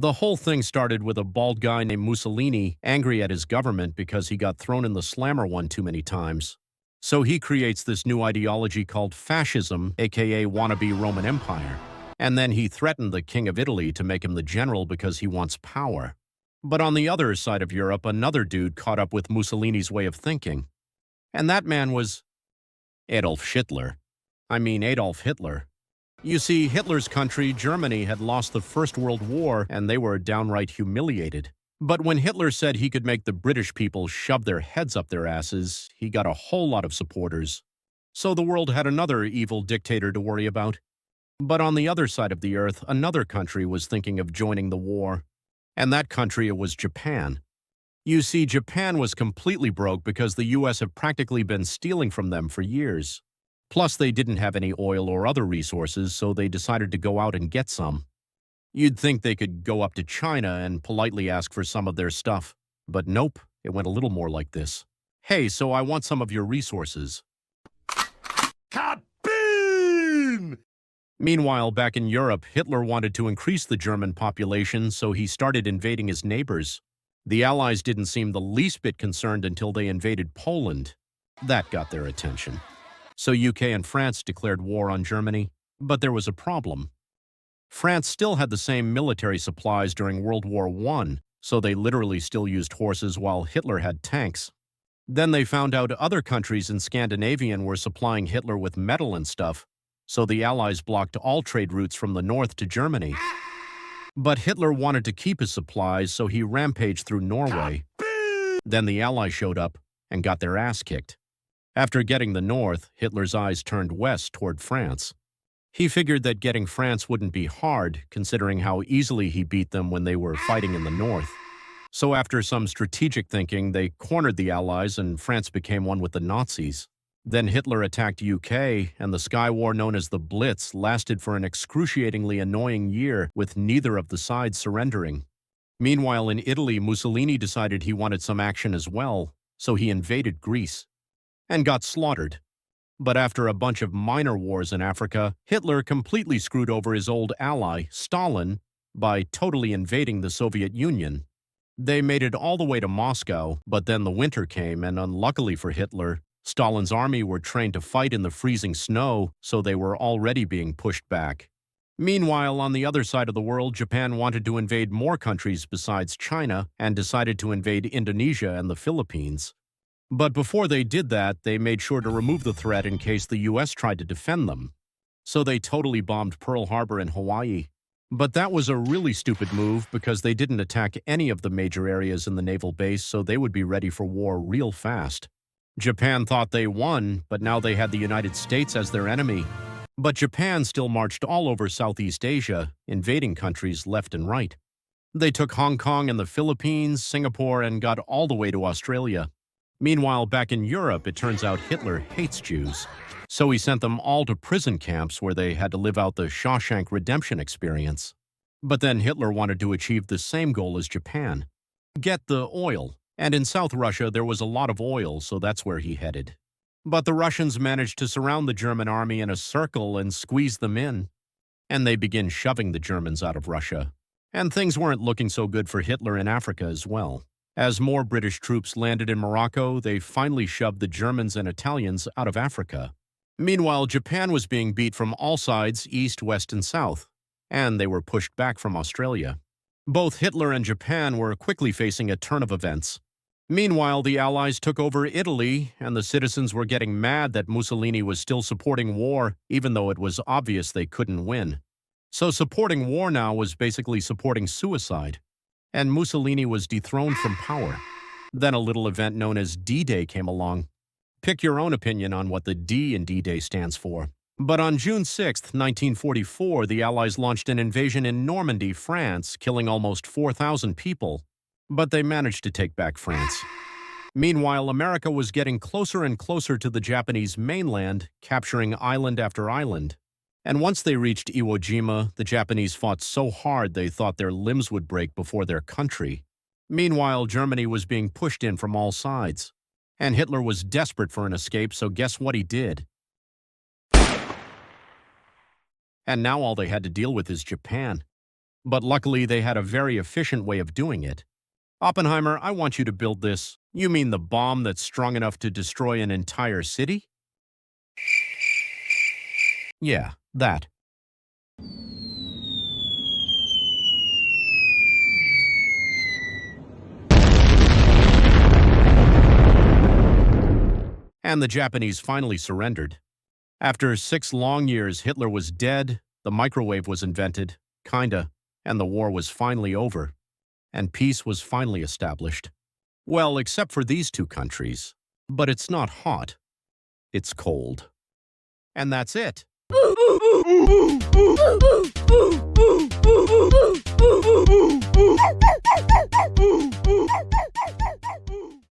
The whole thing started with a bald guy named Mussolini angry at his government because he got thrown in the slammer one too many times. So he creates this new ideology called fascism, aka wannabe Roman Empire. And then he threatened the King of Italy to make him the general because he wants power. But on the other side of Europe, another dude caught up with Mussolini's way of thinking. And that man was Adolf Hitler. Adolf Hitler. You see, Hitler's country, Germany, had lost the First World War, and they were downright humiliated. But when Hitler said he could make the British people shove their heads up their asses, he got a whole lot of supporters. So the world had another evil dictator to worry about. But on the other side of the earth, another country was thinking of joining the war. And that country was Japan. You see, Japan was completely broke because the US have practically been stealing from them for years. Plus, they didn't have any oil or other resources, so they decided to go out and get some. You'd think they could go up to China and politely ask for some of their stuff. But nope, it went a little more like this. Hey, so I want some of your resources. Kabim! Meanwhile, back in Europe, Hitler wanted to increase the German population, so he started invading his neighbors. The Allies didn't seem the least bit concerned until they invaded Poland. That got their attention. So UK and France declared war on Germany, but there was a problem. France still had the same military supplies during World War I, so they literally still used horses while Hitler had tanks. Then they found out other countries in Scandinavia were supplying Hitler with metal and stuff, so the Allies blocked all trade routes from the north to Germany. But Hitler wanted to keep his supplies, so he rampaged through Norway. Then the Allies showed up and got their ass kicked. After getting the north, Hitler's eyes turned west toward France. He figured that getting France wouldn't be hard, considering how easily he beat them when they were fighting in the north. So after some strategic thinking, they cornered the Allies and France became one with the Nazis. Then Hitler attacked UK, and the Sky War known as the Blitz lasted for an excruciatingly annoying year with neither of the sides surrendering. Meanwhile, in Italy, Mussolini decided he wanted some action as well, so he invaded Greece and got slaughtered. But after a bunch of minor wars in Africa, Hitler completely screwed over his old ally, Stalin, by totally invading the Soviet Union. They made it all the way to Moscow, but then the winter came, and unluckily for Hitler, Stalin's army were trained to fight in the freezing snow, so they were already being pushed back. Meanwhile, on the other side of the world, Japan wanted to invade more countries besides China and decided to invade Indonesia and the Philippines. But before they did that, they made sure to remove the threat in case the US tried to defend them. So they totally bombed Pearl Harbor in Hawaii. But that was a really stupid move because they didn't attack any of the major areas in the naval base, so they would be ready for war real fast. Japan thought they won, but now they had the United States as their enemy. But Japan still marched all over Southeast Asia, invading countries left and right. They took Hong Kong and the Philippines, Singapore, and got all the way to Australia. Meanwhile, back in Europe, it turns out Hitler hates Jews. So he sent them all to prison camps where they had to live out the Shawshank Redemption experience. But then Hitler wanted to achieve the same goal as Japan. Get the oil. And in South Russia, there was a lot of oil, so that's where he headed. But the Russians managed to surround the German army in a circle and squeeze them in. And they begin shoving the Germans out of Russia. And things weren't looking so good for Hitler in Africa as well. As more British troops landed in Morocco, they finally shoved the Germans and Italians out of Africa. Meanwhile, Japan was being beat from all sides, east, west, and south, and they were pushed back from Australia. Both Hitler and Japan were quickly facing a turn of events. Meanwhile, the Allies took over Italy, and the citizens were getting mad that Mussolini was still supporting war, even though it was obvious they couldn't win. So supporting war now was basically supporting suicide. And Mussolini was dethroned from power. Then a little event known as D-Day came along. Pick your own opinion on what the D in D-Day stands for. But on June 6, 1944, the Allies launched an invasion in Normandy, France, killing almost 4,000 people. But they managed to take back France. Meanwhile, America was getting closer and closer to the Japanese mainland, capturing island after island. And once they reached Iwo Jima, the Japanese fought so hard they thought their limbs would break before their country. Meanwhile, Germany was being pushed in from all sides. And Hitler was desperate for an escape, so guess what he did? And now all they had to deal with is Japan. But luckily, they had a very efficient way of doing it. Oppenheimer, I want you to build this. You mean the bomb that's strong enough to destroy an entire city? Yeah, that. And the Japanese finally surrendered. After 6 long years, Hitler was dead, the microwave was invented, kinda, and the war was finally over, and peace was finally established. Well, except for these 2 countries. But it's not hot. It's cold. And that's it.